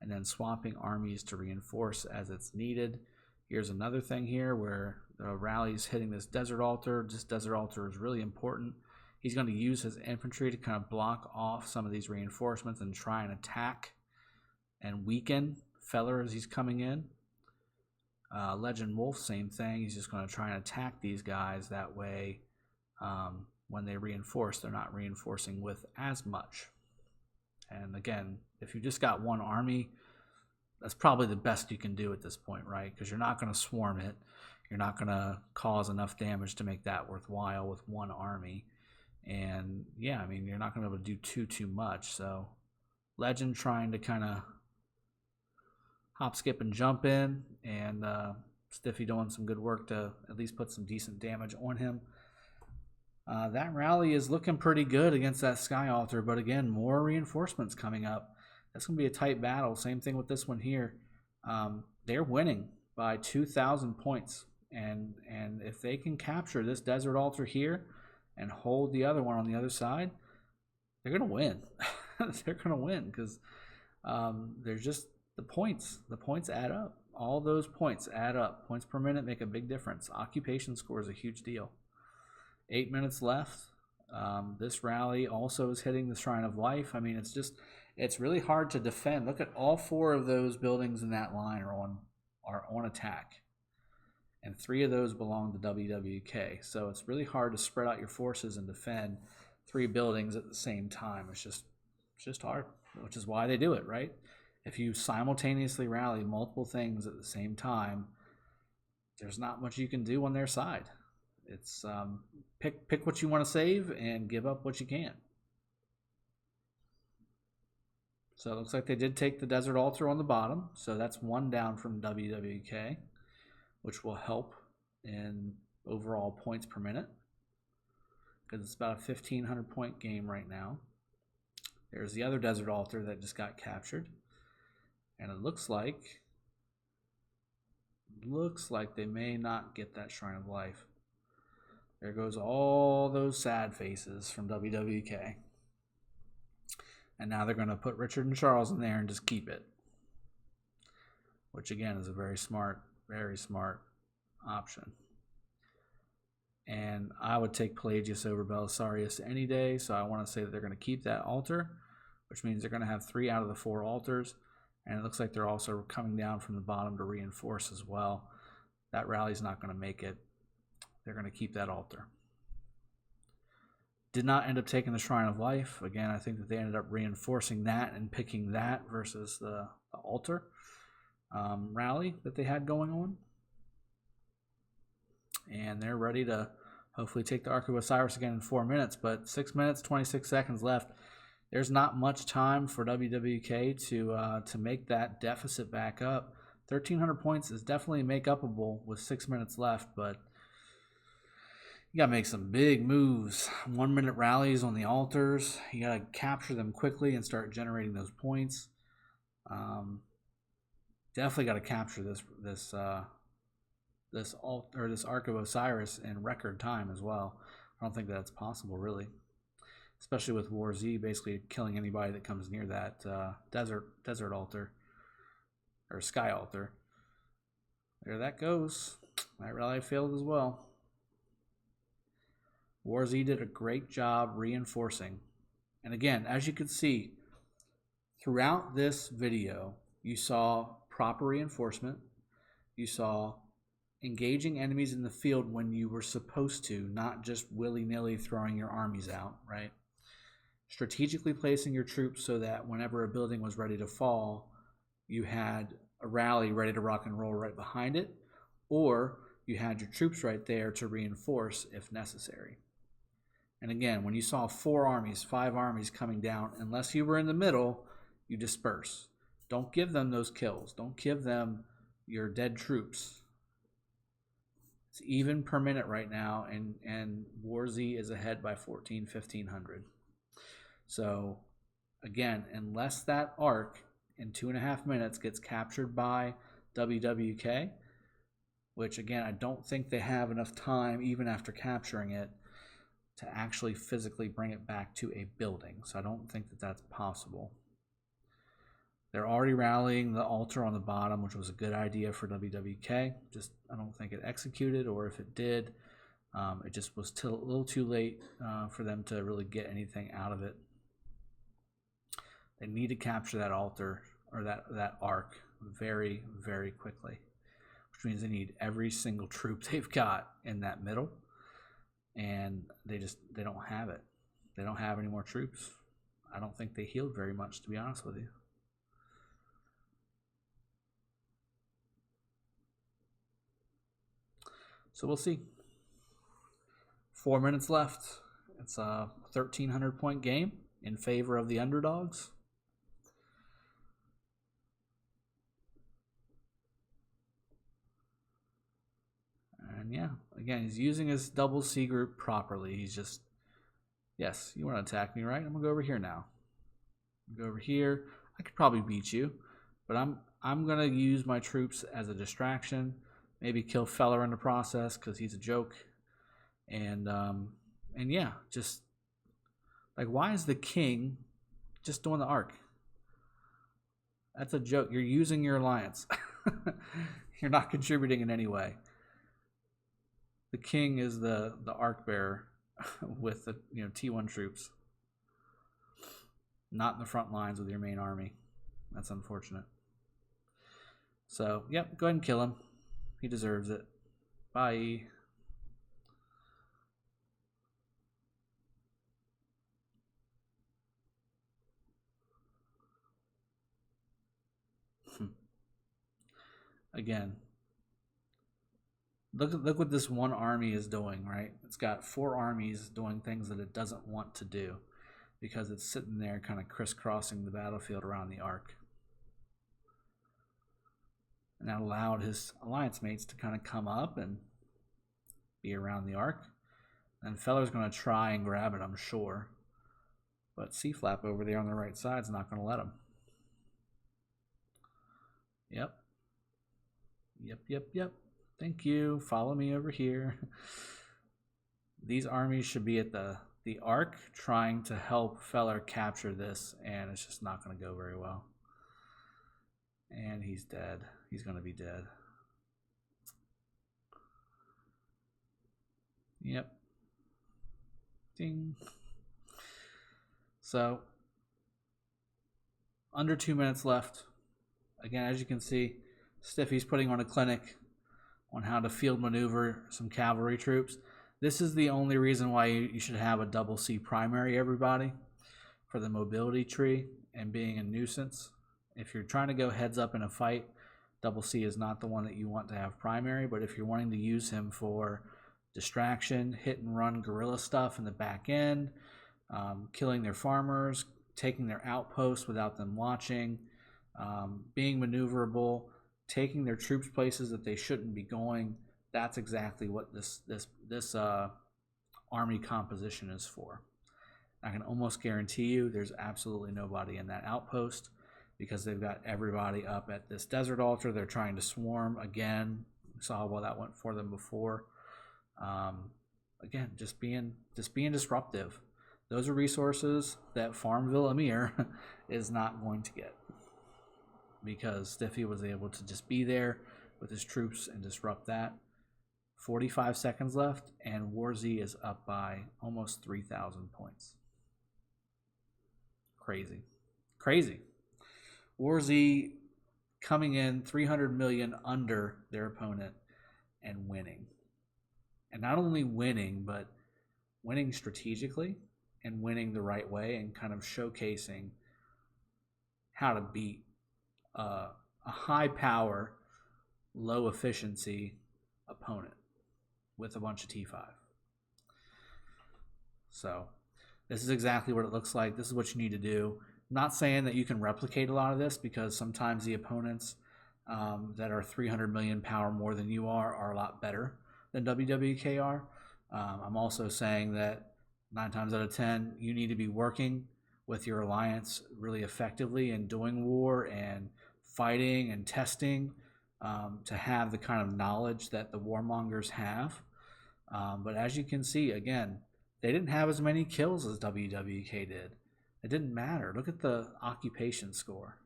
and then swapping armies to reinforce as it's needed. Here's another thing here where the rally is hitting this desert altar. This desert altar is really important. He's going to use his infantry to kind of block off some of these reinforcements and try and attack and weaken Feller as he's coming in. Legend Wolf, same thing. He's just going to try and attack these guys. That way, when they reinforce, they're not reinforcing with as much. And again, if you just got one army, that's probably the best you can do at this point, right? Because you're not going to swarm it. You're not going to cause enough damage to make that worthwhile with one army. And yeah, I mean, you're not going to be able to do too much. So Legend trying to kind of hop, skip, and jump in and Stiffi doing some good work to at least put some decent damage on him. That rally is looking pretty good against that Sky Altar, but again, more reinforcements coming up. That's going to be a tight battle. Same thing with this one here. They're winning by 2,000 points, and if they can capture this Desert Altar here and hold the other one on the other side, they're going to win. They're going to win because there's just the points. The points add up. All those points add up. Points per minute make a big difference. Occupation score is a huge deal. 8 minutes left. This rally also is hitting the Shrine of Life. I mean, it's really hard to defend. Look at all 4 of those buildings in that line are on attack, and 3 of those belong to WWK. So it's really hard to spread out your forces and defend 3 buildings at the same time. It's just hard, which is why they do it, right? If you simultaneously rally multiple things at the same time, there's not much you can do on their side. It's pick what you want to save and give up what you can't. So it looks like they did take the Desert Altar on the bottom. So that's 1 down from WWK, which will help in overall points per minute because it's about a 1,500 point game right now. There's the other Desert Altar that just got captured. And it looks like they may not get that Shrine of Life. There goes all those sad faces from WWK. And now they're going to put Richard and Charles in there and just keep it. Which again is a very smart option. And I would take Pelagius over Belisarius any day. So I want to say that they're going to keep that altar, which means they're going to have 3 out of the 4 altars. And it looks like they're also coming down from the bottom to reinforce as well. That rally's not going to make it. They're going to keep that altar. Did not end up taking the Shrine of Life. Again, I think that they ended up reinforcing that and picking that versus the altar rally that they had going on. And they're ready to hopefully take the Ark of Osiris again in 4 minutes. But 6 minutes, 26 seconds left. There's not much time for WWK to make that deficit back up. 1,300 points is definitely make-upable with 6 minutes left, but you got to make some big moves. 1 minute rallies on the altars. You got to capture them quickly and start generating those points. Definitely got to capture this Ark of Osiris in record time as well. I don't think that's possible, really. Especially with WARz basically killing anybody that comes near that desert altar or Sky Altar. There that goes. That rally failed as well. WARz did a great job reinforcing. And again, as you can see, throughout this video, you saw proper reinforcement. You saw engaging enemies in the field when you were supposed to, not just willy-nilly throwing your armies out, right? Strategically placing your troops so that whenever a building was ready to fall, you had a rally ready to rock and roll right behind it, or you had your troops right there to reinforce if necessary. And again, when you saw 4 armies, 5 armies coming down, unless you were in the middle, you disperse. Don't give them those kills. Don't give them your dead troops. It's even per minute right now, and WARz is ahead by 1,500. So, again, unless that Ark in 2.5 minutes gets captured by WWK, which, again, I don't think they have enough time, even after capturing it, to actually physically bring it back to a building. So I don't think that that's possible. They're already rallying the altar on the bottom, which was a good idea for WWK. Just, I don't think it executed, or if it did, it just was a little too late for them to really get anything out of it. They need to capture that altar or that Ark very, very quickly, which means they need every single troop they've got in that middle, and they don't have it. They don't have any more troops. I don't think they healed very much, to be honest with you. So we'll see. 4 minutes left. It's a 1,300 point game in favor of the underdogs. yeah, again, he's using his double C group properly. He's just, yes, you want to attack me, right? I'm going to go over here now. Go over here. I could probably beat you, but I'm going to use my troops as a distraction. Maybe kill Feller in the process because he's a joke. And yeah, just like, why is the king just doing the Ark? That's a joke. You're using your alliance. You're not contributing in any way. The king is the Ark bearer with the T1 troops, not in the front lines with your main army. That's unfortunate. So, yep, go ahead and kill him. He deserves it. Bye. Again, look what this one army is doing, right? It's got 4 armies doing things that it doesn't want to do because it's sitting there kind of crisscrossing the battlefield around the Ark. And that allowed his alliance mates to kind of come up and be around the Ark. And Feller's going to try and grab it, I'm sure. But C-Flap over there on the right side is not going to let him. Yep. Yep. Thank you. Follow me over here. These armies should be at the Ark trying to help Feller capture this, and it's just not going to go very well. And he's dead. He's going to be dead. Yep. Ding. So, under 2 minutes left. Again, as you can see, Stiffi's putting on a clinic on how to field maneuver some cavalry troops. This is the only reason why you should have a double C primary, everybody, for the mobility tree and being a nuisance. If you're trying to go heads up in a fight, double C is not the one that you want to have primary, but if you're wanting to use him for distraction, hit and run guerrilla stuff in the back end, killing their farmers, taking their outposts without them watching, being maneuverable, taking their troops places that they shouldn't be going, that's exactly what this army composition is for. I can almost guarantee you there's absolutely nobody in that outpost because they've got everybody up at this desert altar. They're trying to swarm again. We saw how well that went for them before. Again, just being disruptive. Those are resources that Farmville Emir is not going to get because Stiffi was able to just be there with his troops and disrupt that. 45 seconds left, and WARz is up by almost 3,000 points. Crazy. WARz coming in 300 million under their opponent and winning. And not only winning, but winning strategically and winning the right way and kind of showcasing how to beat a high power, low efficiency opponent with a bunch of T5. So this is exactly what it looks like. This is what you need to do. I'm not saying that you can replicate a lot of this because sometimes the opponents that are 300 million power more than you are a lot better than WWK are. I'm also saying that 9 times out of 10, you need to be working with your alliance really effectively and doing war and fighting and testing to have the kind of knowledge that the warmongers have. But as you can see, again, they didn't have as many kills as WWK did. It didn't matter. Look at the occupation score.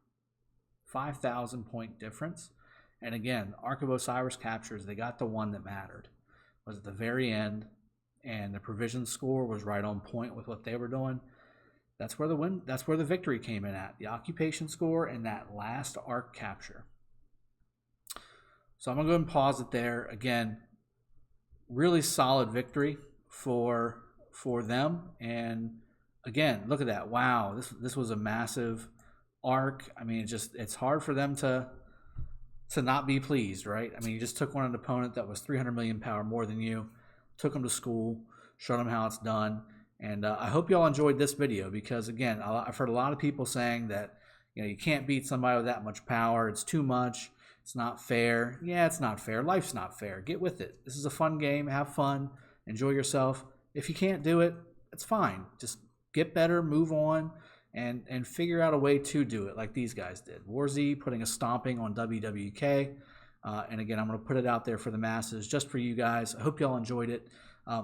5,000 point difference. And again, Ark of Osiris captures, they got the one that mattered. It was at the very end, and the provision score was right on point with what they were doing. That's where the victory came in at. The occupation score and that last Ark capture. So I'm going to go ahead and pause it there. Again, really solid victory for them. And again, look at that. Wow, this was a massive Ark. I mean, it's hard for them to not be pleased, right? I mean, you just took on an opponent that was 300 million power more than you, took them to school, showed them how it's done. And I hope y'all enjoyed this video because, again, I've heard a lot of people saying that you can't beat somebody with that much power. It's too much. It's not fair. Yeah, it's not fair. Life's not fair. Get with it. This is a fun game. Have fun. Enjoy yourself. If you can't do it, it's fine. Just get better, move on, and figure out a way to do it like these guys did. WARz putting a stomping on WWK. And again, I'm going to put it out there for the masses, just for you guys. I hope y'all enjoyed it.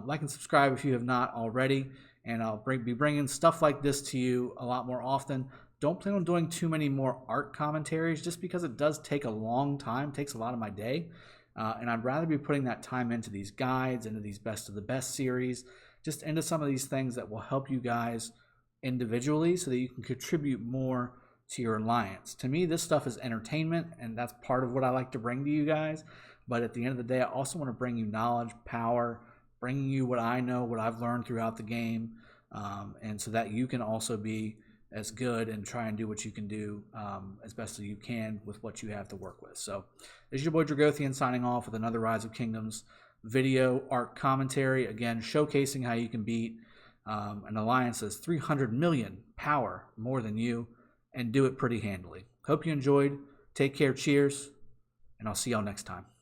Like and subscribe if you have not already. And I'll be bringing stuff like this to you a lot more often. Don't plan on doing too many more art commentaries just because it does take a long time. It takes a lot of my day. And I'd rather be putting that time into these guides, into these best of the best series, just into some of these things that will help you guys individually so that you can contribute more to your alliance. To me, this stuff is entertainment, and that's part of what I like to bring to you guys. But at the end of the day, I also want to bring you knowledge, power, bringing you what I know, what I've learned throughout the game, and so that you can also be as good and try and do what you can do as best as you can with what you have to work with. So this is your boy Dragothian signing off with another Rise of Kingdoms video art commentary, again showcasing how you can beat an alliance that's 300 million power more than you and do it pretty handily. Hope you enjoyed. Take care. Cheers. And I'll see y'all next time.